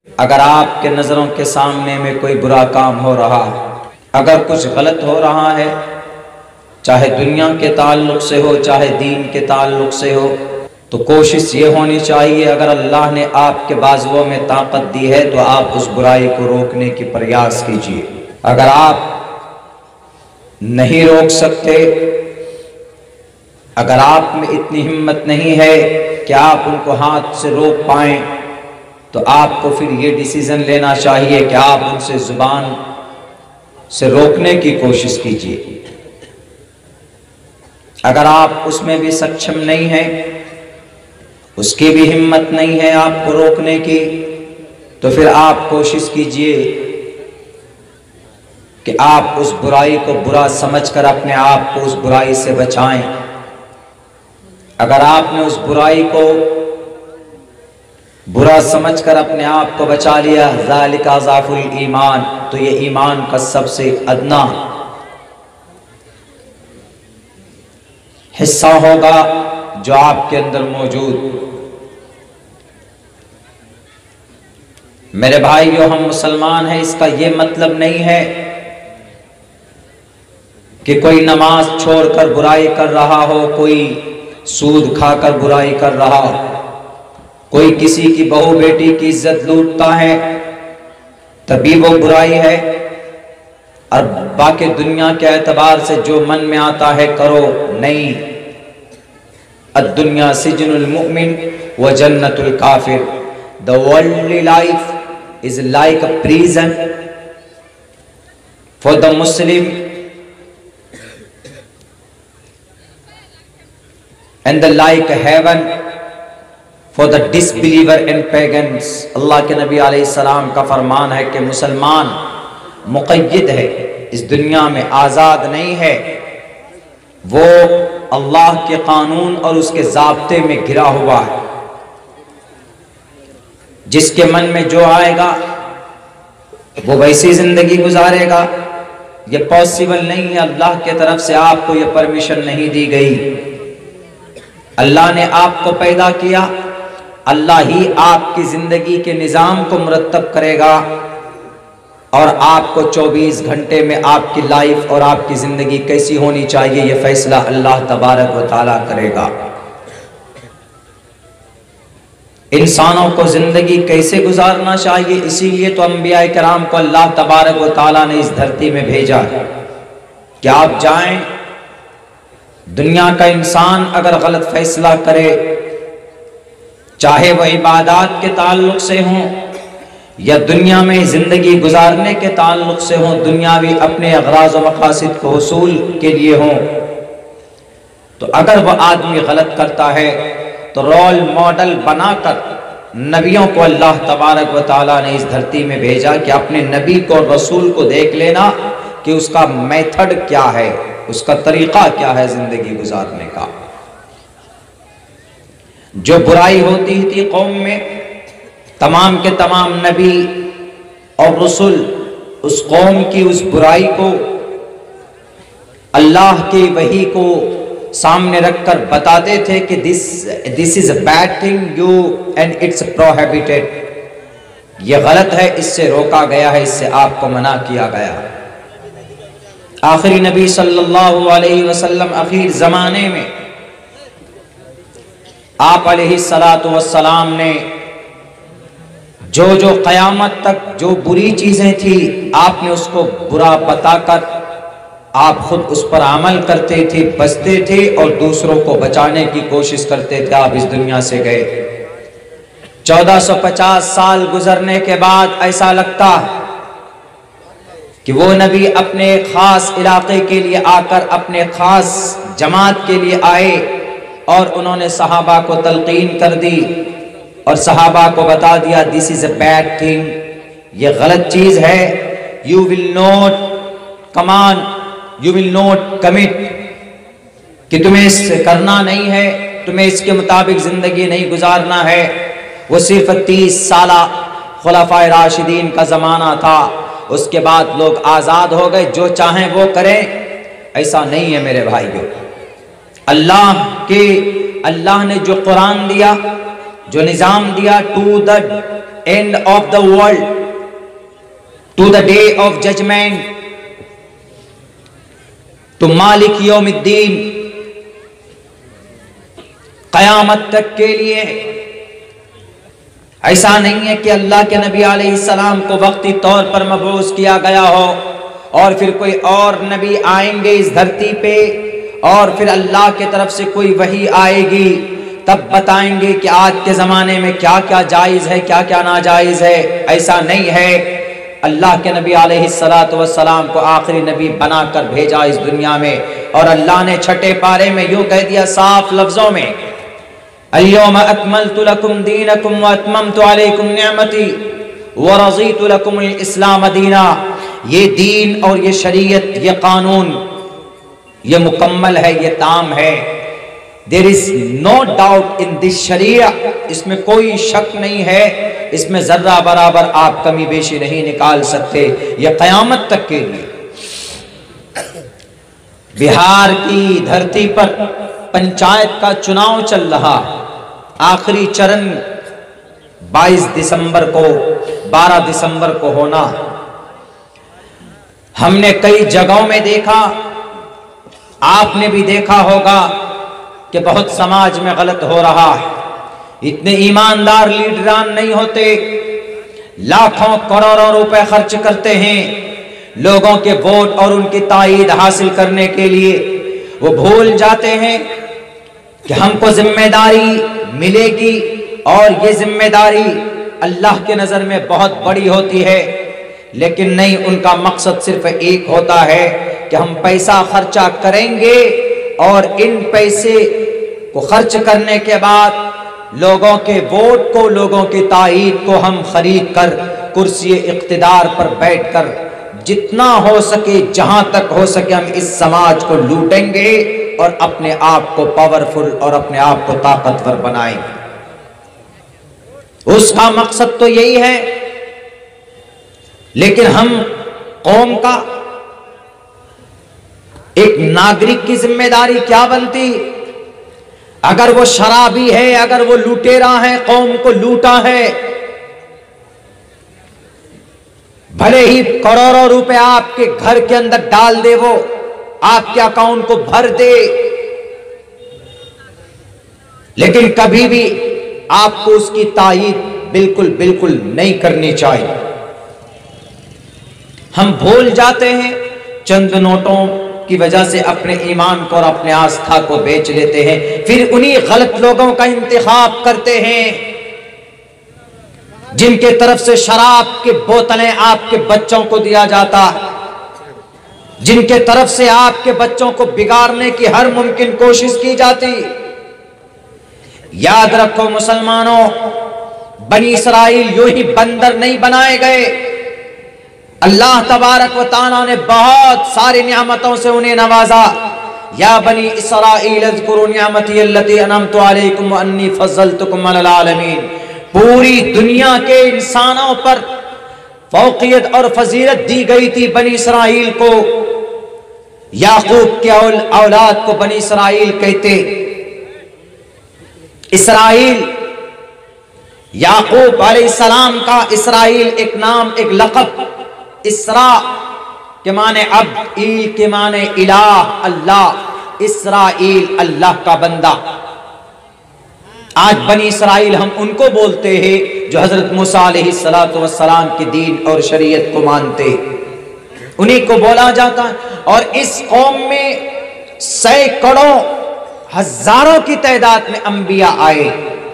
अगर आपके नज़रों के सामने में कोई बुरा काम हो रहा है, अगर कुछ गलत हो रहा है, चाहे दुनिया के ताल्लुक से हो चाहे दीन के ताल्लुक से हो, तो कोशिश ये होनी चाहिए, अगर अल्लाह ने आपके बाजुओं में ताकत दी है तो आप उस बुराई को रोकने की प्रयास कीजिए। अगर आप नहीं रोक सकते, अगर आप में इतनी हिम्मत नहीं है कि आप उनको हाथ से रोक पाएं, तो आपको फिर ये डिसीजन लेना चाहिए कि आप उनसे जुबान से रोकने की कोशिश कीजिए। अगर आप उसमें भी सक्षम नहीं हैं, उसकी भी हिम्मत नहीं है आपको रोकने की, तो फिर आप कोशिश कीजिए कि आप उस बुराई को बुरा समझकर अपने आप को उस बुराई से बचाएं। अगर आपने उस बुराई को बुरा समझकर अपने आप को बचा लिया, ज़ालिका ज़ाफ़ुल ईमान, तो ये ईमान का सबसे अदना हिस्सा होगा जो आपके अंदर मौजूद। मेरे भाइयों, हम मुसलमान हैं, इसका ये मतलब नहीं है कि कोई नमाज छोड़कर बुराई कर रहा हो, कोई सूद खाकर बुराई कर रहा हो, कोई किसी की बहू बेटी की इज्जत लूटता है तभी वो बुराई है, और बाकी दुनिया के एतबार से जो मन में आता है करो, नहीं। अद्दुनिया सिजनुल मुमिन व जन्नतुल काफिर। The worldly life is like a prison for the Muslim and the like heaven for the disbeliever and pagans। अल्लाह के नबी अलैहिस्सलाम का फरमान है कि मुसलमान मुक़य्यद है, इस दुनिया में आज़ाद नहीं है, वो अल्लाह के कानून और उसके ज़ाब्ते में घिरा हुआ है। जिसके मन में जो आएगा वो वैसी ज़िंदगी गुजारेगा। ये पॉसिबल नहीं है, अल्लाह के तरफ से आपको ये परमिशन नहीं दी गई। अल्लाह ने आपको पैदा किया, अल्लाह ही आपकी जिंदगी के निज़ाम को मुरत्तब करेगा और आपको 24 घंटे में आपकी लाइफ और आपकी जिंदगी कैसी होनी चाहिए ये फैसला अल्लाह तबारक व तआला करेगा। इंसानों को जिंदगी कैसे गुजारना चाहिए, इसीलिए तो अंबिया किराम को अल्लाह तबारक व तआला ने इस धरती में भेजा कि आप जाएं। दुनिया का इंसान अगर गलत फैसला करे, चाहे वह इबादत के ताल्लुक से हो या दुनिया में जिंदगी गुजारने के ताल्लुक से हो, दुनियावी अपने अगराज व मकासिद को हुसूल के लिए हो, तो अगर वह आदमी गलत करता है तो रोल मॉडल बनाकर नबियों को अल्लाह तबारक व तआला ने इस धरती में भेजा कि अपने नबी को रसूल को देख लेना कि उसका मेथड क्या है, उसका तरीका क्या है जिंदगी गुजारने का। जो बुराई होती थी कौम में, तमाम के तमाम नबी और रसूल उस कौम की उस बुराई को अल्लाह की वही को सामने रखकर बताते थे कि this is a bad thing you and it's prohibited. ये गलत है, इससे रोका गया है, इससे आपको मना किया गया है। आखिरी नबी सल्लल्लाहु अलैहि वसल्लम आखिर जमाने में आप अलैहिस्सलातु वस्सलाम ने जो जो क़यामत तक जो बुरी चीजें थी आपने उसको बुरा बताकर आप खुद उस पर अमल करते थे, बचते थे और दूसरों को बचाने की कोशिश करते थे। आप इस दुनिया से गए, 1450 साल गुजरने के बाद ऐसा लगता है कि वो नबी अपने खास इलाके के लिए आकर अपने खास जमात के लिए आए और उन्होंने सहाबा को तलकीन कर दी और सहाबा को बता दिया this is a bad thing, ये गलत चीज है। You will not come on, you will not commit, कि तुम्हें इससे करना नहीं है, तुम्हें इसके मुताबिक जिंदगी नहीं गुजारना है। वो सिर्फ 30 साला खुलाफाए राशिदीन का जमाना था, उसके बाद लोग आजाद हो गए, जो चाहें वो करें। ऐसा नहीं है मेरे भाइयों। अल्लाह ने जो कुरान दिया, जो निज़ाम दिया, to the end of the world, to the day of judgment, to Malik Yawmiddin, क़यामत तक के लिए। ऐसा नहीं है कि अल्लाह के नबी अलैहिस्सलाम को वक्ती तौर पर मबूस किया गया हो और फिर कोई और नबी आएंगे इस धरती पे और फिर अल्लाह के तरफ से कोई वही आएगी, तब बताएंगे कि आज के ज़माने में क्या क्या जायज़ है, क्या क्या नाजायज़ है। ऐसा नहीं है। अल्लाह के नबी अलैहिस्सलातु वस्सलाम को आखिरी नबी बनाकर भेजा इस दुनिया में, और अल्लाह ने छठे पारे में यूँ कह दिया साफ लफ्ज़ों में, अल-यौमा अकमलतु लकुम दीनकुम व अतममतु अलैकुम निअमती व रज़ीतु लकुमुल इस्लाम दीना। ये दीन और ये शरीयत, ये कानून, ये मुकम्मल है, ये ताम है। There is no doubt in this sharia, इसमें कोई शक नहीं है, इसमें जर्रा बराबर आप कमी बेशी नहीं निकाल सकते। ये क़यामत तक के लिए। बिहार की धरती पर पंचायत का चुनाव चल रहा, आखिरी चरण 22 दिसंबर को, 12 दिसंबर को होना। हमने कई जगहों में देखा, आपने भी देखा होगा कि बहुत समाज में गलत हो रहा है। इतने ईमानदार लीडरान नहीं होते, लाखों करोड़ों रुपए खर्च करते हैं लोगों के वोट और उनकी ताईद हासिल करने के लिए। वो भूल जाते हैं कि हमको जिम्मेदारी मिलेगी और ये जिम्मेदारी अल्लाह के नज़र में बहुत बड़ी होती है। लेकिन नहीं, उनका मकसद सिर्फ एक होता है कि हम पैसा खर्चा करेंगे और इन पैसे को खर्च करने के बाद लोगों के वोट को, लोगों की ताईद को हम खरीद कर कुर्सी इख्तिदार पर बैठकर जितना हो सके, जहां तक हो सके, हम इस समाज को लूटेंगे और अपने आप को पावरफुल और अपने आप को ताकतवर बनाएंगे। उसका मकसद तो यही है। लेकिन हम कौम का एक नागरिक की जिम्मेदारी क्या बनती? अगर वो शराबी है, अगर वो लुटेरा है, कौम को लूटा है, भले ही करोड़ों रुपए आपके घर के अंदर डाल दे, वो आपके अकाउंट को भर दे, लेकिन कभी भी आपको उसकी तायीद बिल्कुल बिल्कुल नहीं करनी चाहिए। हम भूल जाते हैं, चंद नोटों की वजह से अपने ईमान को और अपने आस्था को बेच लेते हैं, फिर उन्हीं गलत लोगों का इंतखाब करते हैं जिनके तरफ से शराब की बोतलें आपके बच्चों को दिया जाता है, जिनके तरफ से आपके बच्चों को बिगाड़ने की हर मुमकिन कोशिश की जाती। याद रखो मुसलमानों, बनी इसराइल यूं ही बंदर नहीं बनाए गए। अल्लाह तबारक व तआला ने बहुत सारी नियामतों से उन्हें नवाजा। या बनी इसराइल अज़्कुरू नियामती अल्लती अनअमतु अलैकुम व अन्नी फज़्ज़लतुकुम अलल आलमीन। पूरी दुनिया के इंसानों पर फौकियत और फजीलत दी गई थी बनी इसराइल को। याकूब के औलाद को बनी इसराइल कहते। इसराइल, याकूब अलैहिस्सलाम का इसराइल एक नाम, एक लक़ब। इसरा के माने अब, इल के माने इलाह, अल्लाह। इसराइल अल्लाह का बंदा। आज बनी इसराइल हम उनको बोलते हैं जो हजरत मूसा अलैहिस्सलातु वस्सलाम के दीन और शरीयत को मानते, उन्हीं को बोला जाता है। और इस कौम में सैकड़ों हजारों की तादाद में अंबिया आए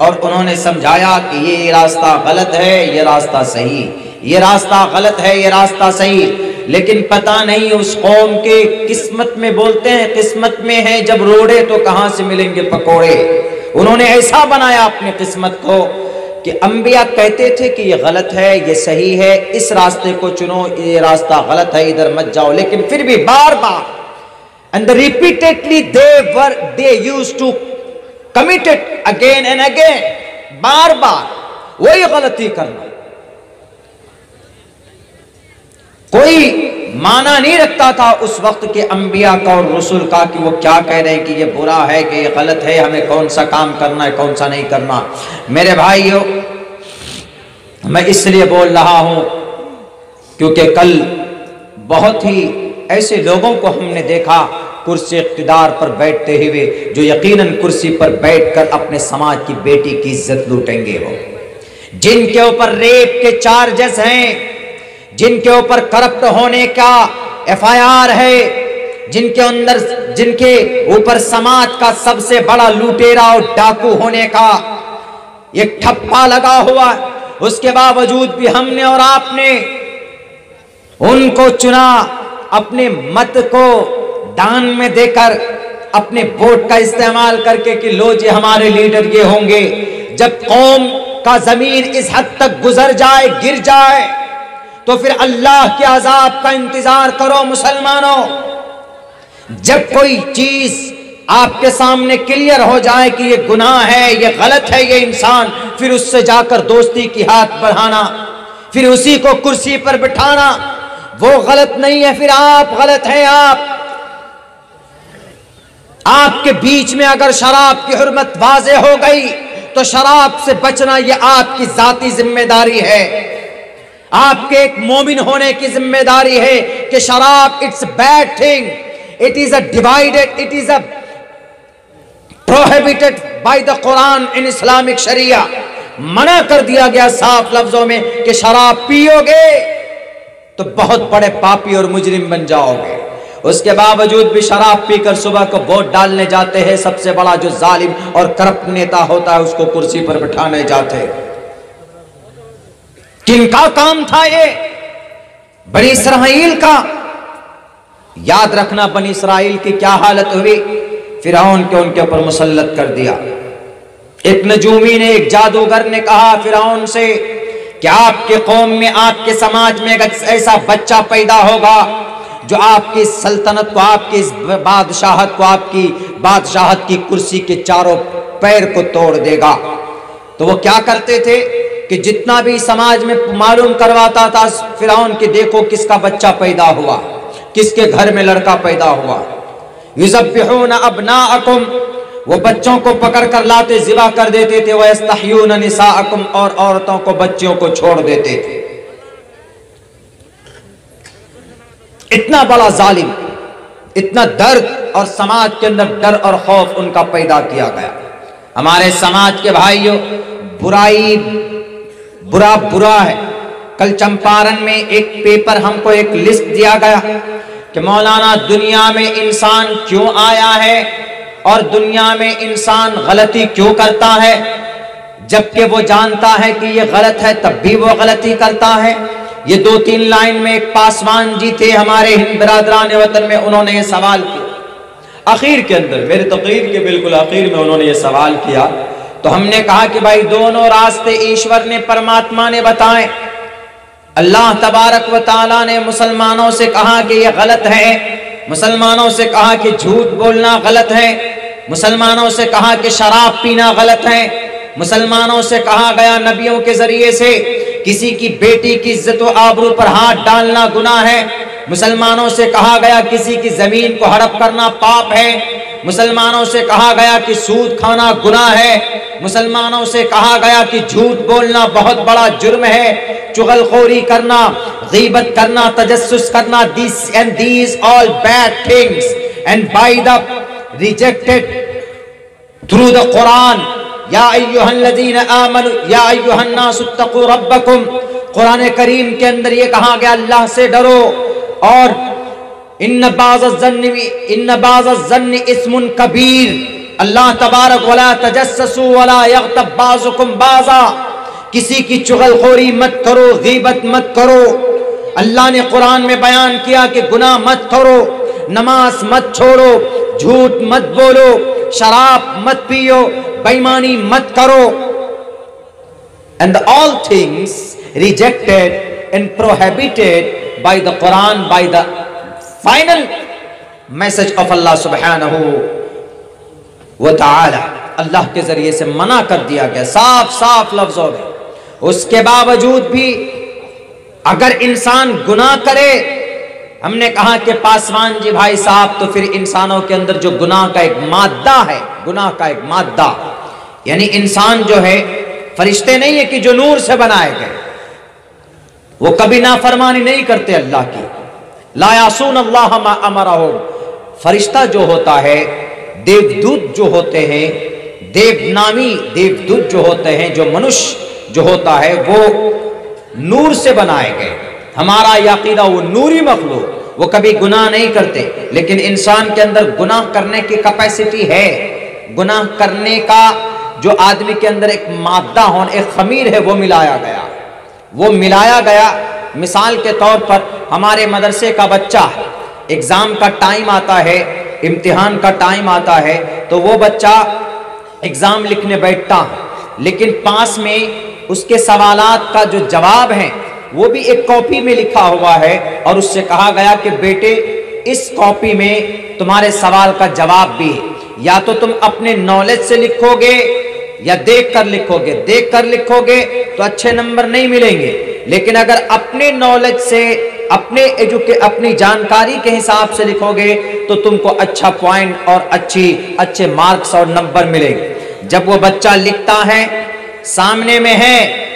और उन्होंने समझाया कि ये रास्ता गलत है, ये रास्ता सही, ये रास्ता गलत है, ये रास्ता सही। लेकिन पता नहीं उस कौम के किस्मत में, बोलते हैं किस्मत में है जब रोड़े तो कहां से मिलेंगे पकोड़े। उन्होंने ऐसा बनाया अपनी किस्मत को कि अंबिया कहते थे कि ये गलत है, ये सही है, इस रास्ते को चुनो, ये रास्ता गलत है, इधर मत जाओ। लेकिन फिर भी बार बार, and repeatedly they used to commit it again and again, बार बार वही गलती करना। कोई माना नहीं रखता था उस वक्त के अंबिया का और रसूल का कि वो क्या कह रहे हैं कि ये बुरा है, कि ये गलत है, हमें कौन सा काम करना है, कौन सा नहीं करना। मेरे भाइयों, मैं इसलिए बोल रहा हूं क्योंकि कल बहुत ही ऐसे लोगों को हमने देखा कुर्सी इख्तिदार पर बैठते हुए, जो यकीनन कुर्सी पर बैठकर अपने समाज की बेटी की इज्जत लूटेंगे। वो जिनके ऊपर रेप के चार्जेस हैं, जिनके ऊपर करप्ट होने का FIR है, जिनके ऊपर समाज का सबसे बड़ा लुटेरा और डाकू होने का एक ठप्पा लगा हुआ, उसके बावजूद भी हमने और आपने उनको चुना, अपने मत को दान में देकर, अपने वोट का इस्तेमाल करके कि लो जी हमारे लीडर ये होंगे। जब कौम का जमीन इस हद तक गुजर जाए, गिर जाए, तो फिर अल्लाह के अजाब का इंतजार करो मुसलमानों। जब कोई चीज आपके सामने क्लियर हो जाए कि ये गुनाह है, ये गलत है, ये इंसान, फिर उससे जाकर दोस्ती की हाथ बढ़ाना, फिर उसी को कुर्सी पर बिठाना, वो गलत नहीं है, फिर आप गलत हैं। आपके बीच में अगर शराब की हुर्मत वाज़े हो गई तो शराब से बचना ये आपकी जाती जिम्मेदारी है। आपके एक मोमिन होने की जिम्मेदारी है कि शराब it's bad thing, it is a divided, it is a prohibited by the Quran in Islamic sharia. मना कर दिया गया साफ लफ्जों में कि शराब पियोगे तो बहुत बड़े पापी और मुजरिम बन जाओगे। उसके बावजूद भी शराब पीकर सुबह को वोट डालने जाते हैं, सबसे बड़ा जो जालिम और करप्ट नेता होता है उसको कुर्सी पर बिठाने जाते हैं। किनका काम था ये? बनी इसराइल का। याद रखना बनी इसराइल की क्या हालत हुई, फिरौन के उनके ऊपर मुसल्लत कर दिया। एक नजूमी ने, एक जादूगर ने कहा फिरौन से कि आपके कौम में, आपके समाज में अगर ऐसा बच्चा पैदा होगा जो आपकी सल्तनत को, आपकी इस बादशाहत को, आपकी बादशाहत की कुर्सी के चारों पैर को तोड़ देगा। तो वो क्या करते थे कि जितना भी समाज में मालूम करवाता था फिरौन कि देखो किसका बच्चा पैदा हुआ, किसके घर में लड़का पैदा हुआ। युज़ब्बिहून अब्नाअकुम, वो बच्चों को पकड़ कर लाते, ज़िबा कर देते थे। वयस्तहयून निसाअकुम, और औरतों को, बच्चियों को छोड़ देते थे। इतना बड़ा जालिम, इतना दर्द और समाज के अंदर डर और खौफ उनका पैदा किया गया। हमारे समाज के भाइयों, बुराई बुरा है। कल चंपारण में एक पेपर, हमको एक लिस्ट दिया गया कि मौलाना दुनिया में इंसान क्यों आया है और दुनिया में इंसान गलती क्यों करता है, जबकि वो जानता है कि ये गलत है तब भी वो गलती करता है। ये 2-3 लाइन में एक पासवान जी थे हमारे हिंद बिरादरान वतन में, उन्होंने ये सवाल किया। आखिर के अंदर, मेरे तकरीर के बिल्कुल आखिर में उन्होंने ये सवाल किया। तो हमने कहा कि भाई दोनों रास्ते ईश्वर ने, परमात्मा ने बताए। अल्लाह तबारक व तआला ने मुसलमानों से कहा कि ये गलत है, मुसलमानों से कहा कि झूठ बोलना गलत है, मुसलमानों से कहा कि शराब पीना गलत है, मुसलमानों से कहा गया नबियों के जरिए से किसी की बेटी की इज्जत व आबरू पर हाथ डालना गुनाह है, मुसलमानों से कहा गया किसी की जमीन को हड़प करना पाप है, मुसलमानों से कहा गया कि सूद खाना गुनाह है, मुसलमानों से कहा गया कि झूठ बोलना बहुत बड़ा जुर्म है, चुगलखोरी करना, गीबत करना, तजस्सुस करना, these all bad things, and by the rejected through the Quran, या अय्युहल्लज़ीना आमनु या अय्युहन्नासुत्तक़ू रब्बकुम। कुरान करीम के अंदर ये कहा गया अल्लाह से डरो, और इन्न बाज़-ज़न्नि इस्मुन कबीर, अल्लाह तबारक वला तजस्ससू वला यग़्तब बाज़ुकुम बाज़ा, किसी की चुगलखोरी मत करो, गीबत मत करो। अल्लाह ने कुरान में बयान किया कि गुनाह मत करो, नमाज मत छोड़ो, झूठ मत बोलो, शराब मत पियो, बेईमानी मत करो। And all things rejected and prohibited by the Quran, by the final message of Allah subhanahu wa ta'ala, अल्लाह के जरिए से मना कर दिया गया साफ साफ लफ्जों में। उसके बावजूद भी अगर इंसान गुनाह करे, हमने कहा कि पासवान जी भाई साहब, तो फिर इंसानों के अंदर जो गुनाह का एक मादा है, गुनाह का एक मादा, यानी इंसान जो है फरिश्ते नहीं है कि जो नूर से बनाए गए, वो कभी नाफरमानी नहीं करते अल्लाह की। ला यासून अल्लाह मा अमरहुम। फरिश्ता जो होता है, देवदूत जो होते हैं, देवनामी देवदूत जो होते हैं, जो मनुष्य जो होता है वो नूर से बनाए गए। हमारा यकीदा वो नूरी मखलूक, वो कभी गुनाह नहीं करते। लेकिन इंसान के अंदर गुनाह करने की कैपेसिटी है। गुनाह करने का जो आदमी के अंदर एक मादा होने, एक खमीर है, वो मिलाया गया। मिसाल के तौर पर हमारे मदरसे का बच्चा, एग्जाम का टाइम आता है, इम्तिहान का टाइम आता है, तो वो बच्चा एग्जाम लिखने बैठता है, लेकिन पास में उसके सवालात का जो जवाब है वो भी एक कॉपी में लिखा हुआ है, और उससे कहा गया कि बेटे इस कॉपी में तुम्हारे सवाल का जवाब भी है, या तो तुम अपने नॉलेज से लिखोगे या देख कर लिखोगे तो अच्छे नंबर नहीं मिलेंगे। लेकिन अगर अपने नॉलेज से, अपनी जानकारी के हिसाब से लिखोगे तो तुमको अच्छा पॉइंट और अच्छे मार्क्स और नंबर मिलेंगे। जब वो बच्चा लिखता है, सामने में है,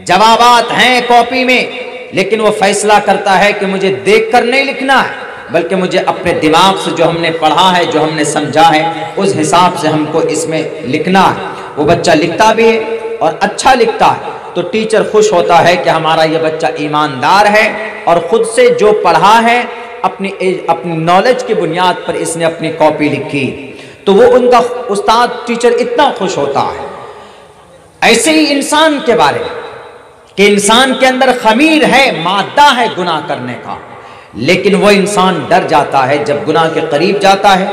जवाबात हैं कॉपी में, लेकिन वो फैसला करता है कि मुझे देखकर नहीं लिखना है, बल्कि मुझे अपने दिमाग से जो हमने पढ़ा है, जो हमने समझा है, उस हिसाब से हमको इसमें लिखना है। वो बच्चा लिखता भी है और अच्छा लिखता है, तो टीचर खुश होता है कि हमारा ये बच्चा ईमानदार है और खुद से जो पढ़ा है अपनी नॉलेज की बुनियाद पर इसने अपनी कॉपी लिखी, तो वो उनका उस्ताद टीचर इतना खुश होता है। ऐसे ही इंसान के बारे में कि इंसान के अंदर खमीर है, मादा है गुनाह करने का, लेकिन वो इंसान डर जाता है जब गुनाह के करीब जाता है।